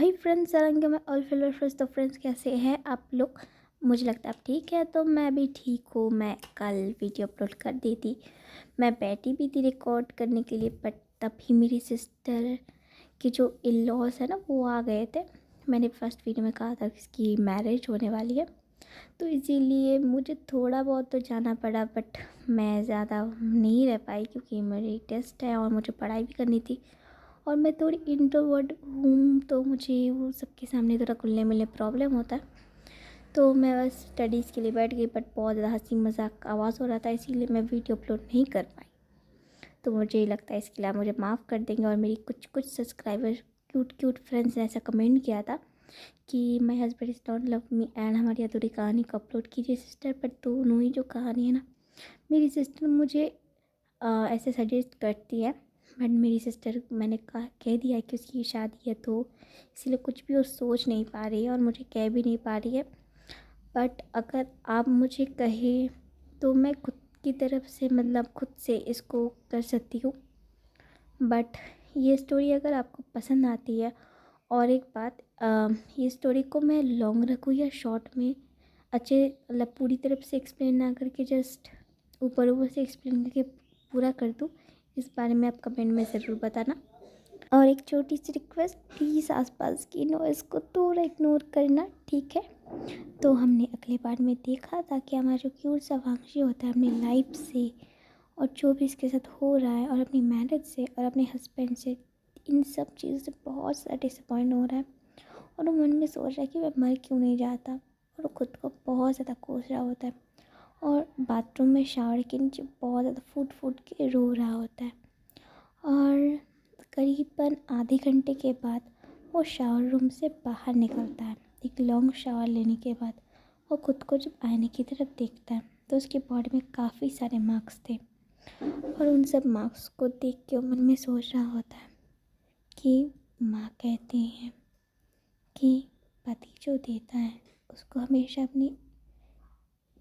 वही फ्रेंड्स जानेंगे मैं ऑल फेलो फ्रेंड्स। तो फ्रेंड्स कैसे हैं आप लोग? मुझे लगता है आप ठीक है, तो मैं भी ठीक हूँ। मैं कल वीडियो अपलोड कर दी थी, मैं बैठी भी थी रिकॉर्ड करने के लिए, बट तभी मेरी सिस्टर के जो इन लॉज है ना वो आ गए थे। मैंने फर्स्ट वीडियो में कहा था कि इसकी मैरिज होने वाली है, तो इसीलिए मुझे थोड़ा बहुत तो जाना पड़ा, बट मैं ज़्यादा नहीं रह पाई क्योंकि मेरी टेस्ट है और मुझे पढ़ाई भी करनी थी। और मैं थोड़ी इंट्रोवर्ट हूँ, तो मुझे वो सबके सामने थोड़ा घुलने मिलने प्रॉब्लम होता है। तो मैं बस स्टडीज़ के लिए बैठ गई, बट बहुत ज़्यादा हंसी मजाक आवाज़ हो रहा था, इसीलिए मैं वीडियो अपलोड नहीं कर पाई। तो मुझे ये लगता है इसके लिए आप मुझे माफ़ कर देंगे। और मेरी कुछ सब्सक्राइबर क्यूट क्यूट फ्रेंड्स ने ऐसा कमेंट किया था कि my husband is not love me and हमारी अधूरी कहानी को अपलोड कीजिए सिस्टर। बट दोनों ही जो कहानी है ना, मेरी सिस्टर मुझे ऐसे सजेस्ट करती है, बट मेरी सिस्टर मैंने कह दिया है कि उसकी शादी है, तो इसलिए कुछ भी वो सोच नहीं पा रही है और मुझे कह भी नहीं पा रही है। बट अगर आप मुझे कहें तो मैं खुद की तरफ से मतलब खुद से इसको कर सकती हूँ। बट ये स्टोरी अगर आपको पसंद आती है, और एक बात, ये स्टोरी को मैं लॉन्ग रखूँ या शॉर्ट में अच्छे मतलब पूरी तरफ से एक्सप्लेन ना करके जस्ट ऊपर ऊपर से एक्सप्लेन करके पूरा कर दूँ, इस बारे में आप कमेंट में ज़रूर बताना। और एक छोटी सी रिक्वेस्ट, प्लीज़ आसपास की नॉइज़ को थोड़ा इग्नोर करना, ठीक है? तो हमने अगले पार्ट में देखा था कि हमारा जो क्यूट सा वांशी होता है अपनी लाइफ से और जो भी इसके साथ हो रहा है और अपनी मैरिज से और अपने हस्बैंड से, इन सब चीज़ों से बहुत ज़्यादा डिसअपॉइंट हो रहा है। और वो मन में सोच रहा है कि मैं मर क्यों नहीं जाता, और वो खुद को बहुत ज़्यादा कोस रहा होता है और बाथरूम में शावर के नीचे बहुत ज़्यादा फूट फूट के रो रहा होता है। और करीबन आधे घंटे के बाद वो शावर रूम से बाहर निकलता है। एक लॉन्ग शावर लेने के बाद वो खुद को जब आईने की तरफ देखता है तो उसके बॉडी में काफ़ी सारे मार्क्स थे, और उन सब मार्क्स को देख के वो मन में सोच रहा होता है कि माँ कहते हैं कि पति जो देता है उसको हमेशा अपनी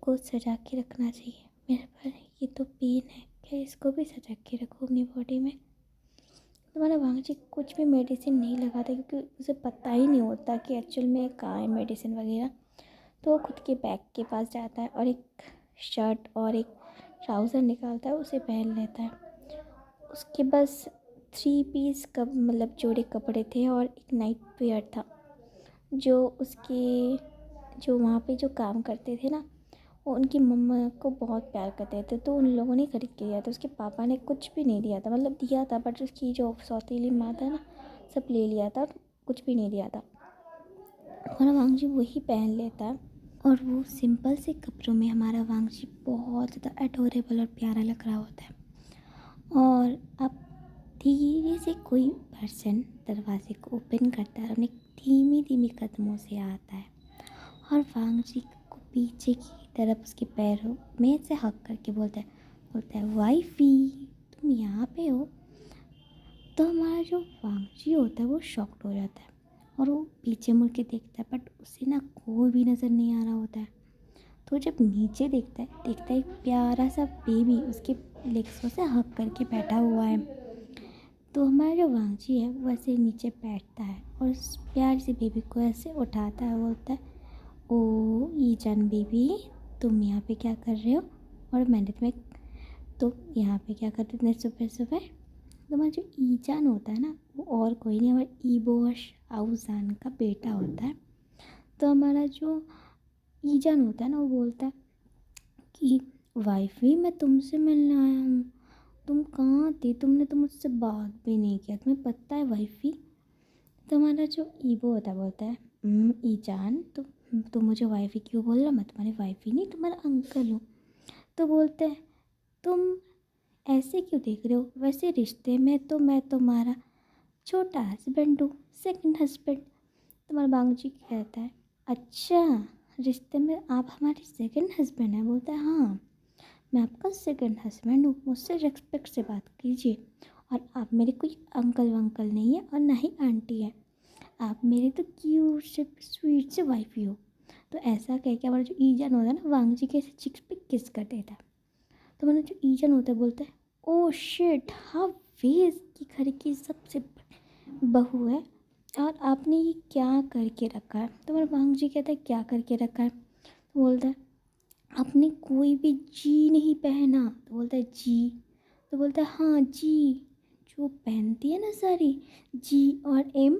को सजा के रखना चाहिए। मेरे पर ये तो पेन है, क्या इसको भी सजा के रखूँ अपनी बॉडी में? तुम्हारा वांगजी कुछ भी मेडिसिन नहीं लगाता क्योंकि उसे पता ही नहीं होता कि एक्चुअल में कहाँ है मेडिसिन वगैरह। तो वो खुद के बैग के पास जाता है और एक शर्ट और एक ट्राउज़र निकालता है, उसे पहन लेता है। उसके बस 3 पीस कप मतलब जोड़े कपड़े थे और एक नाइट वेयर था, जो उसके जो वहाँ पे जो काम करते थे ना, वो उनकी मम्मा को बहुत प्यार करते थे, तो उन लोगों ने खरीद के दिया था। उसके पापा ने कुछ भी नहीं दिया था, मतलब दिया था बट उसकी जो सौतीली माँ था ना, सब ले लिया था, कुछ भी नहीं दिया था। हमारा वांगजी वही पहन लेता है और वो सिंपल से कपड़ों में हमारा वांगजी बहुत ज़्यादा एडोरेबल और प्यारा लग रहा होता है। और अब धीरे से कोई पर्सन दरवाजे को ओपन करता है और अपने धीमी धीमी कदमों से आता है और वांगजी को पीछे की तरफ उसके पैरों में से हक करके बोलता है वाइफी तुम यहाँ पे हो? तो हमारा जो वांगजी होता है वो शॉक्ड हो जाता है और वो पीछे मुड़ के देखता है, बट उसे ना कोई भी नज़र नहीं आ रहा होता है। तो जब नीचे देखता है एक प्यारा सा बेबी उसके लेग्सों से हक करके बैठा हुआ है। तो हमारा जो वांगजी है वो ऐसे नीचे बैठता है और उस प्यारी सी बेबी को ऐसे उठाता है, बोलता है ओ ईजान बेबी तुम यहाँ पे क्या कर रहे हो? और मैंने तुम्हें तो यहाँ पे क्या करते इतने सुबह सुबह? तो हमारा जो ईजान होता है ना वो और कोई नहीं, हमारा ईबोश आउजान का बेटा होता है। तो हमारा जो ईजान होता है ना वो बोलता है कि वाइफी मैं तुमसे मिलने आया हूँ, तुम कहाँ थे? तुमने तो मुझसे बात भी नहीं किया, तुम्हें पता है वाइफी? तो हमारा जो ईबो होता है बोलता है ईजान तुम मुझे वाइफी क्यों बोल रहे हो? मैं तुम्हारी वाइफी नहीं, तुम्हारा अंकल हूँ। तो बोलते हैं तुम ऐसे क्यों देख रहे हो? वैसे रिश्ते में तो मैं तुम्हारा छोटा हस्बैंड हूँ, सेकंड हस्बैंड। तुम्हारा बांगजी कहता है अच्छा रिश्ते में आप हमारे सेकंड हस्बैंड हैं? बोलता है हाँ मैं आपका सेकंड हस्बैंड हूँ, मुझसे रिस्पेक्ट से बात कीजिए। और आप मेरे कोई अंकल वंकल नहीं है और ना ही आंटी है, आप मेरे तो क्यूट से स्वीट से वाइफी हो। तो ऐसा कह के हमारा जो ईजान होता है ना वांगजी के ऐसे चिक्स पे किस कर देता है। तो हमारा जो ईजान होता है बोलता है ओ शिट हाँ वेज की घर की सबसे बहू है, और आपने ये क्या करके रखा है? तो मेरे भांग जी कहते हैं क्या करके रखा है? तो बोलता है आपने कोई भी जी नहीं पहना। तो बोलता है जी। तो बोलता है हाँ जी, जो पहनती है ना सारी, जी और एम।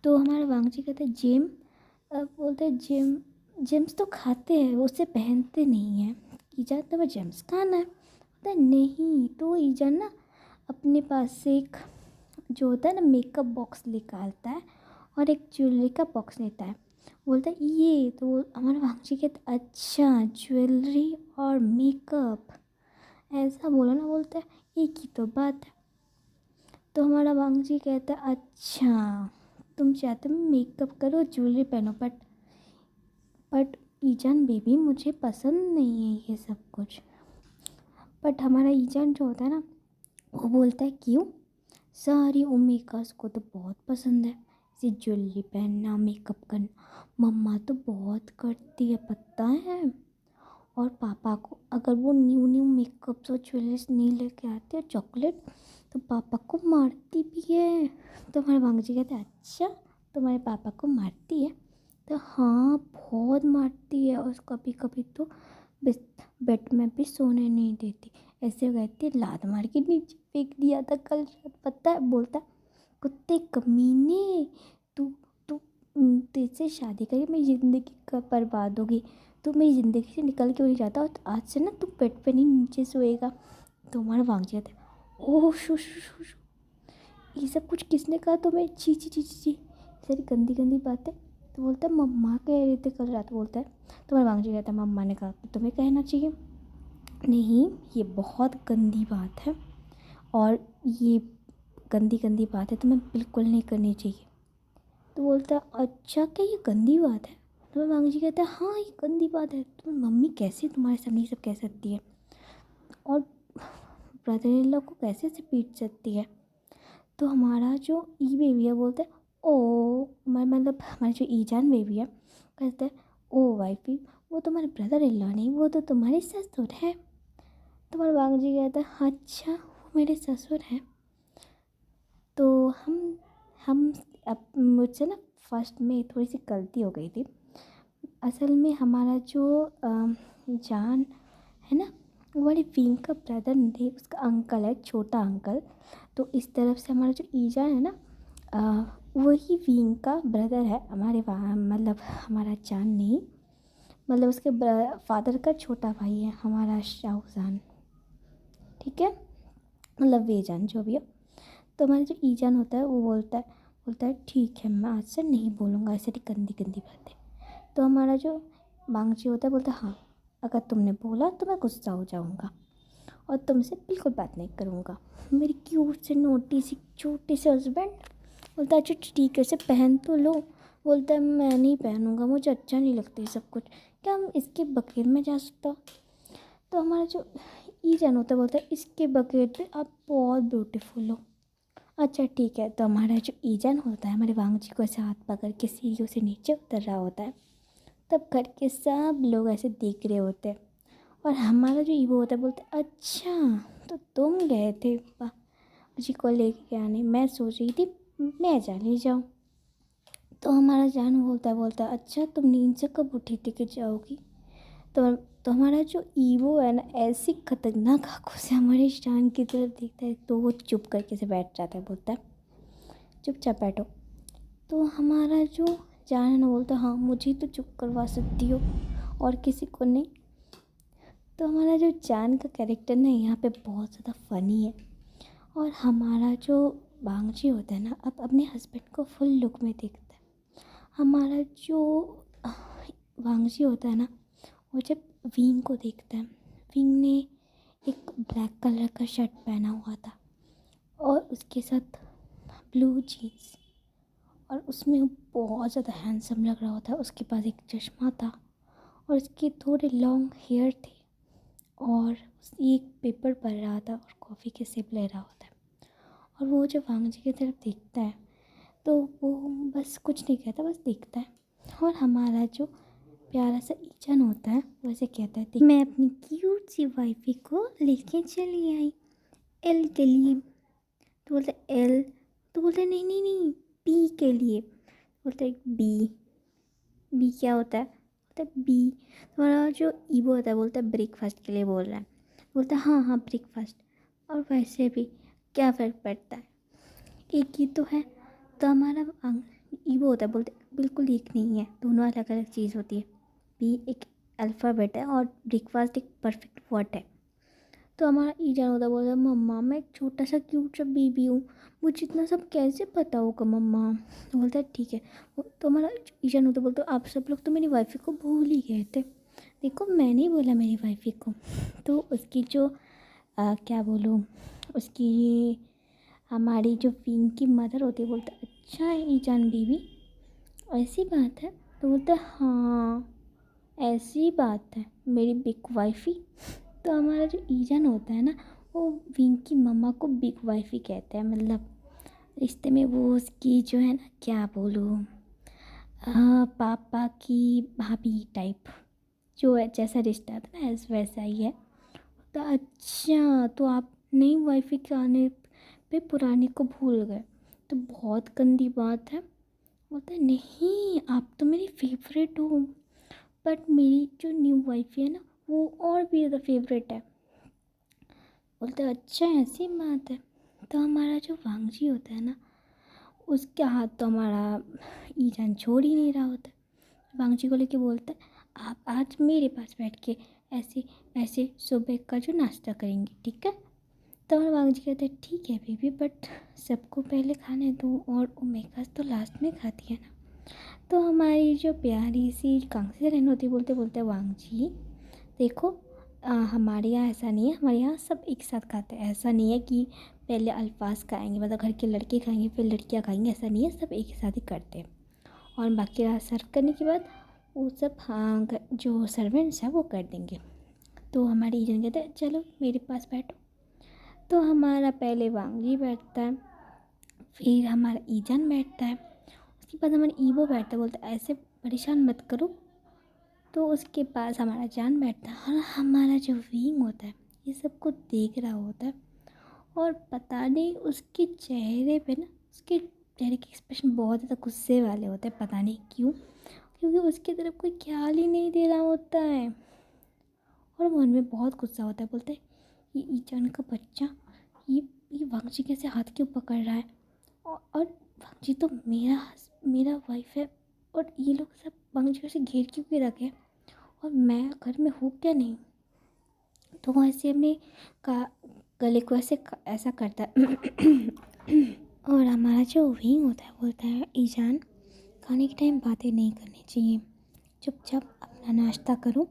तो हमारा वांगजी कहते हैं जेम। अब बोलते हैं जेम, जेम्स तो खाते हैं वो, उसे पहनते नहीं हैं। ईजान तो मैं जेम्स खाना है। बोलता है नहीं, तो ईजान ना अपने पास से एक जो होता है ना मेकअप बॉक्स निकालता है और एक ज्वेलरी का बॉक्स लेता है। बोलता है ये तो हमारा वांगजी कहते हैं अच्छा ज्वेलरी और मेकअप, ऐसा बोला ना। बोलता है एक ही तो बात है। तो हमारा वांगजी कहता है अच्छा तुम चाहते हो मेकअप करो ज्वेलरी पहनो, बट ईजान बेबी मुझे पसंद नहीं है ये सब कुछ। बट हमारा ईजान जो होता है ना वो बोलता है क्यों, सारी ओमेगास को तो बहुत पसंद है इसे ज्वेलरी पहनना मेकअप करना, मम्मा तो बहुत करती है पता है। और पापा को अगर वो न्यू न्यू मेकअप और ज्वेलरीज नहीं लेके आते चॉकलेट तो पापा को मारती भी है। तो हमारे भांग जी कहते हैं अच्छा तुम्हारे पापा को मारती है? तो हाँ बहुत मारती है, और कभी कभी तो बेड में भी सोने नहीं देती, ऐसे कहती लात मार के नीचे फेंक दिया था कल रात पता है। बोलता कुत्ते कमीने, तू तू तेरे शादी करके मेरी ज़िंदगी कब बर्बाद होगी, तू मेरी ज़िंदगी से निकल क्यों नहीं जाता, और आज से ना तू बेड पे नहीं नीचे सोएगा। तो हमारा भाग जाता है ओह शू शू शू शू, ये सब कुछ किसने कहा तुम्हें, ची ची ची ची ची, सारी गंदी गंदी बातें। तो बोलता है मम्मा कह रही थी कल रात। बोलता है तो हमारा भांग जी कहता है मम्मा ने कहा कि तुम्हें कहना चाहिए नहीं, ये बहुत गंदी बात है और ये गंदी गंदी बात है तुम्हें बिल्कुल नहीं करनी चाहिए। तो बोलता है अच्छा क्या ये गंदी बात है? तो मैं मांग जी कहता है हाँ ये गंदी बात है, तो मम्मी कैसे तुम्हारे सामने ये सब कह सकती है, और ब्रदर इन लॉ को कैसे से पीट सकती है। तो हमारा जो ई बेबी है बोलता है ओ मतलब हमारी जो ईजान बेबी है कहते हैं ओ वाइफी वो तुम्हारे ब्रदर इन लॉ नहीं, वो तो तुम्हारे ससुर है। तो हमारे बांग जी कहता है अच्छा वो मेरे ससुर हैं। तो हम अब मुझसे ना फर्स्ट में थोड़ी सी गलती हो गई थी। असल में हमारा जो जान है ना वो वाली विंग का ब्रदर नहीं, उसका अंकल है, छोटा अंकल। तो इस तरफ से हमारा जो ईजान है ना वही विंग का ब्रदर है हमारे वहाँ, मतलब हमारा जान नहीं, मतलब उसके फादर का छोटा भाई है हमारा शाहजान, ठीक है, मतलब वे जान जो भी हो। तो हमारा जो ईजान होता है वो बोलता है ठीक है मैं आज से नहीं बोलूँगा ऐसे गंदी गंदी बातें। तो हमारा जो बांगची होता है बोलता है हाँ अगर तुमने बोला तो मैं गुस्सा हो जाऊँगा और तुमसे बिल्कुल बात नहीं करूँगा, मेरी क्यूट से नोटी सी छोटे से हस्बैंड। बोलता है अच्छा ठीक है इसे पहन तो लो। बोलता है मैं नहीं पहनूँगा, मुझे अच्छा नहीं लगता ये सब कुछ, क्या हम इसके बगैर में जा सकता। तो हमारा जो ईजान होता है बोलता है इसके बगैर पे आप बहुत ब्यूटीफुल हो। अच्छा ठीक है। तो हमारा जो ईजान होता है हमारे वांग जी को ऐसे हाथ पकड़ के सीढ़ियों से नीचे उतर रहा होता है, तब घर के सब लोग ऐसे देख रहे होते हैं। और हमारा जो ईवो होता है बोलते हैं अच्छा तो तुम गए थे जी को लेके आने, मैं सोच रही थी मैं चली जाऊँ। तो हमारा जान बोलता है अच्छा तुम नींद से कब उठी थी कि जाओगी। तो हमारा जो ईवो है ना ऐसी खतरनाक आँखों से हमारे जान की तरफ देखता है, तो वो चुप करके से बैठ जाता है, बोलता है चुपचाप बैठो। तो हमारा जो जान है ना बोलता है हाँ मुझे तो चुप करवा सकती हो और किसी को नहीं। तो हमारा जो जान का कैरेक्टर ना यहाँ पे बहुत ज़्यादा फ़नी है। और हमारा जो बांगची होता है ना अब अपने हस्बैंड को फुल लुक में देखता है। हमारा जो बांगची होता है ना वो जब विंग को देखता है, विंग ने एक ब्लैक कलर का शर्ट पहना हुआ था और उसके साथ ब्लू जीन्स, और उसमें वो बहुत ज़्यादा हैंडसम लग रहा होता है। उसके पास एक चश्मा था और उसके थोड़े लॉन्ग हेयर थे, और एक पेपर पढ़ रहा था और कॉफ़ी के सिप ले रहा होता है। और वो जब वांग जी की तरफ देखता है तो वो बस कुछ नहीं कहता, बस देखता है। और हमारा जो प्यारा सा ईचन होता है वैसे कहता है मैं अपनी क्यूट सी वाइफी को लेके चली आई एल के लिए। तो बोलते एल, तो बोलते नहीं नहीं नहीं बी के लिए। बोलता है बी। बी क्या होता है? बोलता है बी। तुम्हारा जो ईगो होता है बोलता है ब्रेकफास्ट के लिए बोल रहा है। बोलता है हाँ हाँ ब्रेकफास्ट। और वैसे भी क्या फ़र्क पड़ता है, एक ही तो है। तो हमारा ईगो होता है बोलते बिल्कुल एक नहीं है, दोनों अलग अलग चीज़ होती है। बी एक अल्फ़ाबेट है और ब्रेकफास्ट एक परफेक्ट वर्ड है। तो हमारा ईजान होता है बोलता है मम्मा मैं एक छोटा सा क्यूट सा बेबी हूँ, मुझे इतना सब कैसे पता होगा मम्मा। तो बोलता है ठीक है। तो हमारा ईजान होता है बोलता है आप सब लोग तो मेरी वाइफ़ी को भूल ही गए थे। देखो मैंने ही बोला मेरी वाइफ़ी को। तो उसकी जो क्या बोलूँ, उसकी हमारी जो विंग की मदर होती है बोलता है अच्छा है ईजान बीबी, ऐसी बात है। तो बोलता है हाँ ऐसी बात है मेरी बिग वाइफ़ी। तो हमारा जो ईजान होता है ना, वो विंग की मम्मा को बिग वाइफ़ी कहते हैं। मतलब रिश्ते में वो उसकी जो है ना, क्या बोलूँ, पापा की भाभी टाइप जो है, जैसा रिश्ता था ना वैसा ही है। तो अच्छा तो आप नई वाइफ़ी के आने पे पुरानी को भूल गए, तो बहुत गंदी बात है। बोलता है नहीं आप तो मेरी फेवरेट हो, बट मेरी जो न्यू वाइफ़ी है ना वो और भी ज़्यादा फेवरेट है। बोलते हैं अच्छा ऐसी बात है। तो हमारा जो वांगजी होता है ना, उसके हाथ तो हमारा ईजान छोड़ ही नहीं रहा होता। वांगजी को लेके बोलता है आप आज मेरे पास बैठ के ऐसे ऐसे सुबह का जो नाश्ता करेंगे, ठीक है। तो हमारा वांगजी कहते हैं ठीक है बेबी, बट सबको पहले खाने दो और ओमेगा तो लास्ट में खाती है ना। तो हमारी जो प्यारी सी कांसी रहन होती बोलते बोलते वांगजी देखो हमारे यहाँ ऐसा नहीं है, हमारे यहाँ सब एक साथ खाते हैं। ऐसा नहीं है कि पहले अल्फाज खाएंगे, मतलब घर के लड़के खाएंगे फिर लड़कियाँ खाएंगी, ऐसा नहीं है, सब एक साथ ही करते हैं। और बाकी रात सर्व करने के बाद वो सब हाँ जो सर्वेंट्स हैं वो कर देंगे। तो हमारे ईजन कहते हैं चलो मेरे पास बैठो। तो हमारा पहले वांगी बैठता है, फिर हमारा ईजन बैठता है, उसके बाद हमारा ईवो बैठता है। बोलता है ऐसे परेशान मत करो। तो उसके पास हमारा जान बैठता है और हमारा जो विंग होता है ये सबको देख रहा होता है। और पता नहीं उसके चेहरे पे ना, उसके चेहरे के एक्सप्रेशन बहुत ज़्यादा गुस्से वाले होते हैं, पता नहीं क्यों, क्योंकि उसकी तरफ कोई ख्याल ही नहीं दे रहा होता है। और मन में बहुत गुस्सा होता है। बोलता है ये ईचान का बच्चा, ये वांगजी कैसे हाथ क्यों पकड़ रहा है, और वांगजी तो मेरा वाइफ है, और ये लोग सब वांगजी को ऐसे घेर क्यों के रखे, और मैं घर में हूँ क्या नहीं। तो वो ऐसे अपने का गले को ऐसा करता है। और हमारा जो विंग होता है बोलता है ईजान खाने के टाइम बातें नहीं करनी चाहिए, चुपचाप अपना नाश्ता करो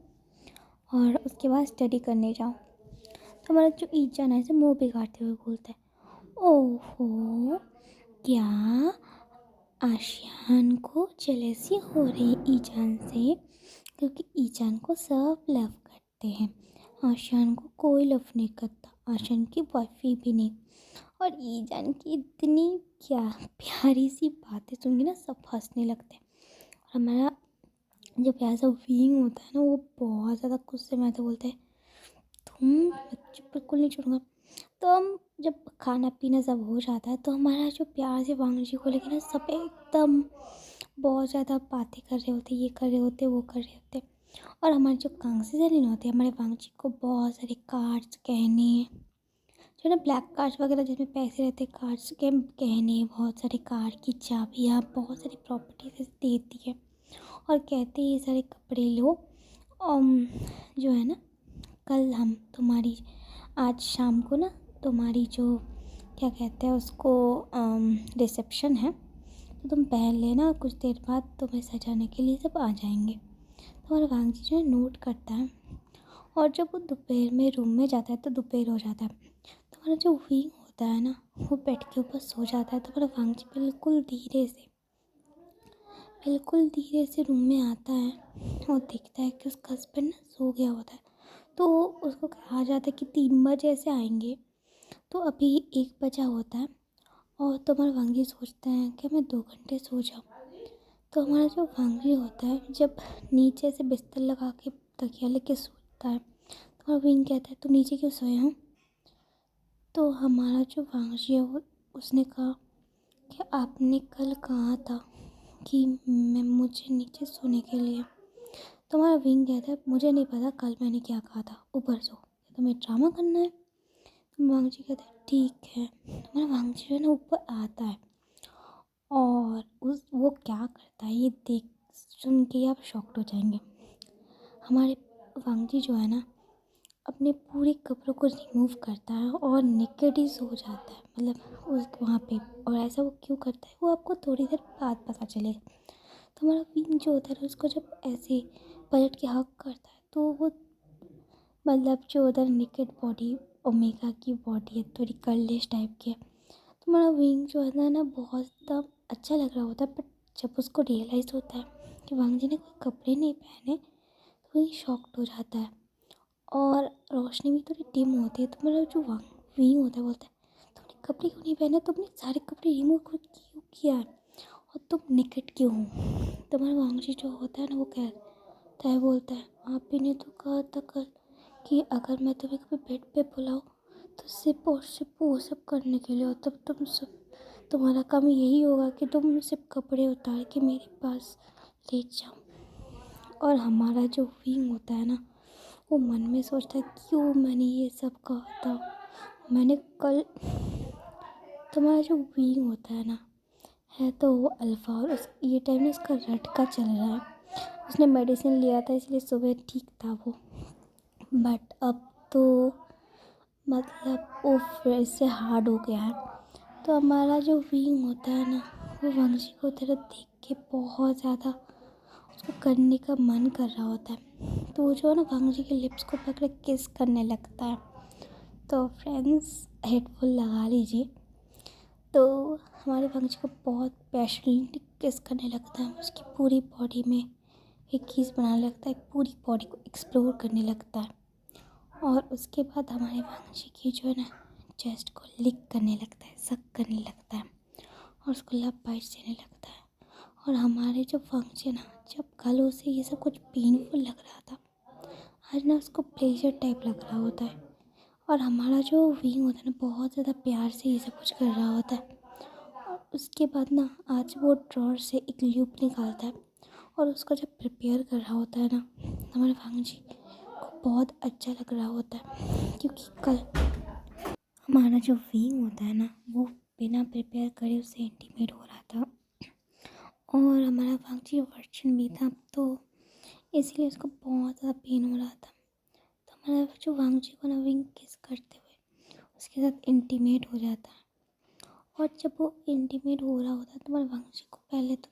और उसके बाद स्टडी करने जाओ। तो हमारा जो ईजान है ऐसे मुँह बिगाड़ते हुए बोलता है ओहो क्या आशियान को जेलसी हो रही ईजान से, क्योंकि ईजान को सब लव करते हैं, आशियान को कोई लव नहीं करता, आशियान की वाइफी भी नहीं। और ईजान की इतनी क्या प्यारी सी बातें सुन के ना सब हंसने लगते हैं। और हमारा जो प्यारा सा विंग होता है ना वो बहुत ज़्यादा गुस्से में आता है। बोलता है तुम बच्चे बिल्कुल नहीं छोड़ूंगा। तो हम जब खाना पीना सब हो जाता है तो हमारा जो प्यार से वांगजी को लेकर ना सब एकदम बहुत ज़्यादा बातें कर रहे होते, ये कर रहे होते, वो कर रहे होते। और हमारे जो कांसी जरीन होते हैं हमारे वांगजी को बहुत सारे कार्ड्स गहने, जो ना ब्लैक कार्ड्स वगैरह जिसमें पैसे रहते हैं, कार्ड्स के गहने, बहुत सारे कार की चाबियाँ, बहुत सारी प्रॉपर्टीज देती है और कहते हैं ये सारे कपड़े लो। जो है ना कल हम तुम्हारी आज शाम को ना तुम्हारी जो क्या कहते हैं उसको रिसेप्शन है, तो तुम पहन लेना, कुछ देर बाद तुम्हें सजाने के लिए सब आ जाएंगे। तो हमारा वांगजी जो है नोट करता है, और जब वो दोपहर में रूम में जाता है तो दोपहर हो जाता है। तो हमारा जो विंग होता है ना वो बेड के ऊपर सो जाता है। तो हमारा वांगजी बिल्कुल धीरे से रूम में आता है और देखता है कि उसका हस्बैंड ना सो गया होता है। तो उसको कहा जाता है कि 3 बजे ऐसे आएंगे। तो अभी 1 बजा होता है और तो हमारा वांगी सोचता है कि मैं 2 घंटे सो जाऊँ। तो हमारा जो वांगी होता है जब नीचे से बिस्तर लगा के तकिया लेके सोता है तो हमारा विंग कहता है तू नीचे क्यों सोया हूँ। तो हमारा जो वांगजी है वो उसने कहा कि आपने कल कहा था कि मैं मुझे नीचे सोने के लिए। तुम्हारा विंग कहता है मुझे नहीं पता कल मैंने क्या कहा था, ऊपर सो। तुम्हें ड्रामा करना है। तो वांगजी कहता है ठीक है। तुम्हारा वांगजी जो है ना ऊपर आता है और वो क्या करता है ये देख सुन के आप शॉक्ड हो जाएंगे। हमारे वांगजी जो है ना अपने पूरे कपड़ों को रिमूव करता है और नेकेड ही सो जाता है, मतलब उस वहाँ पे। और ऐसा वो क्यों करता है वो आपको थोड़ी देर बाद पता चलेगा। तो हमारा विंग जो होता है ना उसको जब ऐसे पलट के हक करता है तो वो मतलब जो उधर नेकेड बॉडी ओमेगा की बॉडी है थोड़ी गर्लिश टाइप की है। तो हमारा विंग जो है ना बहुत ज़्यादा अच्छा लग रहा होता है, बट जब उसको रियलाइज़ होता है कि वांग जी ने कोई कपड़े नहीं पहने तो वही शॉक्ड हो जाता है। और रोशनी भी थोड़ी डिम होती है। तो मतलब जो विंग होता है बोलता है तुमने कपड़े क्यों नहीं पहने, तुमने सारे कपड़े रिमूव क्यों किया है और तुम निकट क्यों हो। तो हमारा वांगजी जो होता है ना वो कहता है बोलता है आप ही ने तो कहा था कल कि अगर मैं तुम्हें कभी बेड पे बुलाऊँ तो सिर्फ और सिर्फ वो सब करने के लिए, और तब तुम सब तुम्हारा काम यही होगा कि तुम सिर्फ कपड़े उतार के मेरे पास ले जाओ। और हमारा जो विंग होता है ना वो मन में सोचता है क्यों मैंने ये सब कहा था। मैंने कल तुम्हारा जो विंग होता है ना है तो वो अल्फ़ा, और ये टाइम ना उसका रट का चल रहा है। उसने मेडिसिन लिया था इसलिए सुबह ठीक था वो, बट अब तो मतलब वो फिर से हार्ड हो गया है। तो हमारा जो विंग होता है ना वो वंशी को तरफ देख के बहुत ज़्यादा उसको करने का मन कर रहा होता है। तो वो जो है ना वंशी के लिप्स को पकड़ किस करने लगता है। तो फ्रेंड्स हेडफोन लगा लीजिए। तो हमारे वंशी को बहुत पैशनेटली किस करने लगता है, उसकी पूरी बॉडी में एक किस बनाने लगता है, पूरी बॉडी को एक्सप्लोर करने लगता है। और उसके बाद हमारे वांगजी की जो है ना चेस्ट को लिक करने लगता है, सक करने लगता है और उसको लव बाइट्स देने लगता है। और हमारे जो वांगजी ना जब कल उसे ये सब कुछ पेनफुल लग रहा था आज ना उसको प्लेजर टाइप लग रहा होता है। और हमारा जो विंग होता है ना बहुत ज़्यादा प्यार से ये सब कुछ कर रहा होता है। और उसके बाद ना आज वो ड्रॉर से एक ल्यूप निकालता है और उसको जब प्रिपेयर कर रहा होता है ना हमारे वांगजी को बहुत अच्छा लग रहा होता है, क्योंकि कल हमारा जो विंग होता है ना वो बिना प्रिपेयर करे उससे इंटीमेट हो रहा था और हमारा वांगजी वर्जन भी था, तो इसलिए उसको बहुत ज़्यादा पेन हो रहा था। तो हमारा जो वांगजी को ना विंग किस करते हुए उसके साथ इंटीमेट हो जाता है। और जब वो इंटीमेट हो रहा होता है तो हमारे वांगजी को पहले तो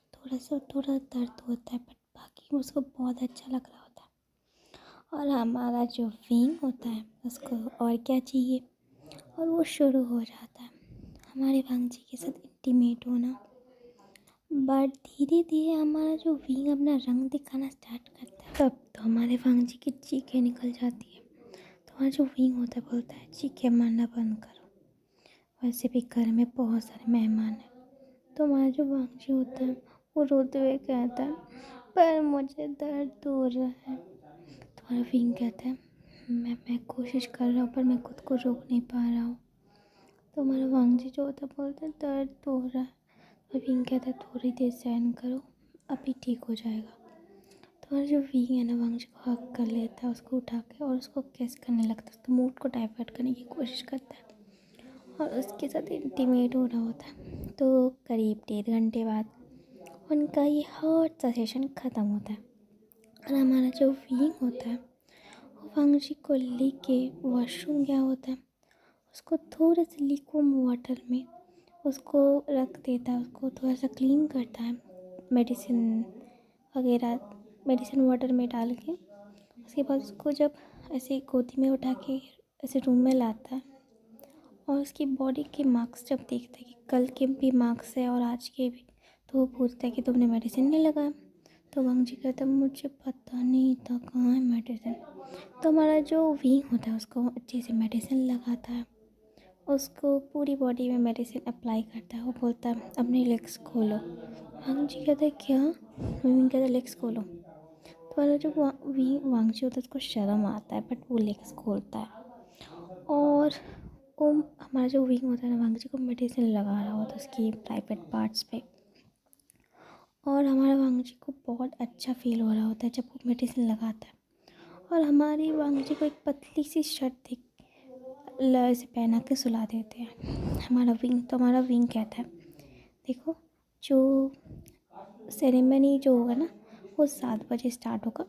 थोड़ा दर्द होता है, बट बाकी उसको बहुत अच्छा लग रहा होता है। और हमारा जो विंग होता है उसको और क्या चाहिए, और वो शुरू हो जाता है हमारे वांगजी के साथ इंटीमेट होना। बट धीरे धीरे हमारा जो विंग अपना रंग दिखाना स्टार्ट करता है तब तो हमारे वांगजी की चीखें निकल जाती है। तो हमारा जो विंग होता है बोलता है चीखें मारना बंद करो, वैसे भी घर में बहुत सारे मेहमान हैं। तो हमारा जो वांगजी होता है वो रोते हुए कहता है पर मुझे दर्द हो रहा है। तो हमारा विंग कहता है मैं कोशिश कर रहा हूँ पर मैं खुद को रोक नहीं पा रहा हूँ। तो हमारा वांगजी जो होता है बोलता है दर्द तो हो रहा है। तो विंग कहता है थोड़ी देर सहन करो अभी ठीक हो जाएगा। तो हमारा जो विंग है ना वांगजी को हक कर लेता है, उसको उठा के और उसको किस करने लगता है, उसके मूड को डाइवर्ट करने की कोशिश करता है और उसके साथ इंटीमेट हो रहा होता है। तो करीब 1.5 घंटे बाद उनका ये हॉट सा सेशन ख़त्म होता है और हमारा जो विंग होता है वो वांगजी को लेके वॉशरूम गया होता है। उसको थोड़े से लिक्विड वाटर में उसको रख देता है, उसको थोड़ा सा क्लीन करता है मेडिसिन वगैरह मेडिसिन वाटर में डाल के। उसके बाद उसको जब ऐसे गोदी में उठा के ऐसे रूम में लाता है और उसकी बॉडी के मार्क्स जब देखता है कि कल के भी मार्क्स है और आज के भी, तो वो पूछता है कि तुमने मेडिसिन नहीं लगाया। तो वांगजी कहता है मुझे पता नहीं था कहाँ है मेडिसिन। तो हमारा जो विंग होता है उसको अच्छे से मेडिसिन लगाता है, उसको पूरी बॉडी में मेडिसिन अप्लाई करता है। वो बोलता है अपने लेग्स खोलो। वांगजी कहता है क्या, विंग कहता है लेग्स खोलो। तो हमारा जो वांगजी होता है उसको शर्म आता है बट वो लेग्स खोलता है और वो हमारा जो विंग होता है ना, वांग जी को मेडिसिन लगा रहा होता है उसकी प्राइवेट पार्ट्स पे, और हमारा वांग जी को बहुत अच्छा फील हो रहा होता है जब वो मेडिसिन लगाता है। और हमारी वांग जी को एक पतली सी शर्ट से पहना के सुला देते हैं हमारा विंग कहता है, देखो जो सेरेमनी जो होगा ना वो 7 बजे स्टार्ट होगा,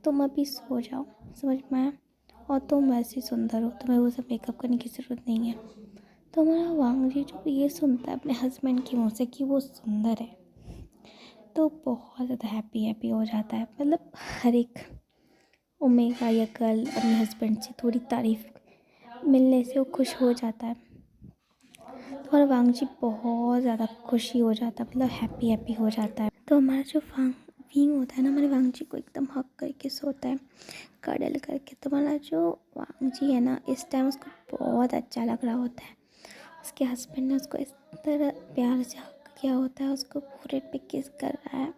तुम अभी सो जाओ, समझ में आया, और तुम वैसे सुंदर हो, तुम्हें वो सब मेकअप करने की ज़रूरत नहीं है। तो हमारा वांग जी जब ये सुनता है अपने हस्बैंड की मुँह से कि वो सुंदर है, तो बहुत ज़्यादा हैप्पी हो जाता है। मतलब हर एक ओमेगा या गर्ल अपने हस्बैंड से थोड़ी तारीफ़ मिलने से वो खुश हो जाता है। तो हमारा वांग जी बहुत ज़्यादा खुशी हो जाता है, मतलब हैप्पी हो जाता है। तो हमारा जो विंग होता है ना, हमारे वांग जी को एकदम हक करके सोता है, कडल करके। तो हमारा जो वांग जी है ना, इस टाइम उसको बहुत अच्छा लग रहा होता है। उसके हस्बैंड ने उसको इस तरह प्यार से हक किया होता है, उसको पूरे पे किस कर रहा है,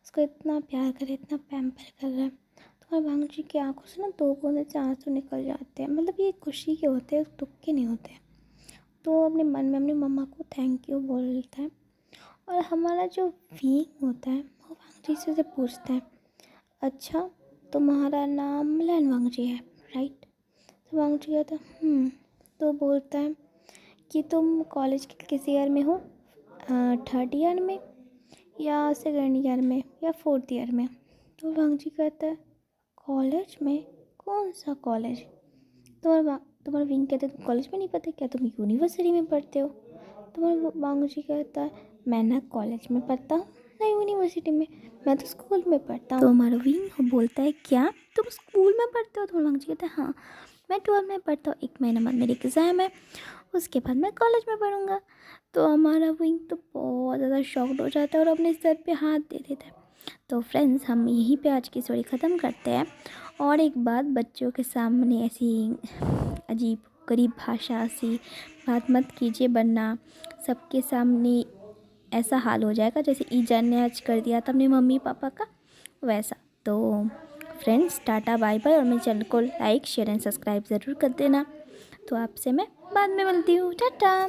उसको इतना प्यार कर रहा है, इतना पैम्पर कर रहा है। तो हमारे वांग जी की आंखों से ना 2 बूंद से आंसू निकल जाते हैं। मतलब ये खुशी के होते हैं, दुख के नहीं होते। तो अपने मन में अपनी मम्मा को थैंक यू बोलता है। और हमारा जो विंग होता है वो वांग जी से उसे पूछता है, अच्छा तुम्हारा नाम लैन वांग जी है राइट? तो वांग जी कहता है तो बोलता है कि तुम कॉलेज के किस ईयर में हो, 3rd ईयर में या 2nd ईयर में या 4th ईयर में? तो वांग जी कहता है, कॉलेज में? कौन सा कॉलेज? तुम्हारा विंग कहता है, तुम कॉलेज में नहीं पता क्या, तुम यूनिवर्सिटी में पढ़ते हो? तुम्हारा वांग जी कहता है, मैं ना कॉलेज में पढ़ता हूँ ना यूनिवर्सिटी में, मैं तो स्कूल में पढ़ता हूँ। तो हमारा विंग बोलता है, क्या तुम स्कूल में पढ़ते हो? तो वांग जी कहता है, हाँ मैं 12 में पढ़ता हूँ, 1 महीना बाद मेरी एग्ज़ाम है, उसके बाद मैं कॉलेज में पढ़ूँगा। तो हमारा विंग तो बहुत ज़्यादा शॉक्ड हो जाता है और अपने सर पे हाथ दे देता है। तो फ्रेंड्स, हम यहीं पे आज की स्टोरी ख़त्म करते हैं। और एक बात, बच्चों के सामने ऐसी अजीब गरीब भाषा सी बात मत कीजिए, वरना सबके सामने ऐसा हाल हो जाएगा जैसे ईजान ने आज कर दिया था अपने मम्मी पापा का, वैसा। तो फ्रेंड्स, टाटा बाय बाय, और मेरे चैनल को लाइक शेयर एंड सब्सक्राइब ज़रूर कर देना। तो आपसे मैं बाद में मिलती हूँ, टाटा।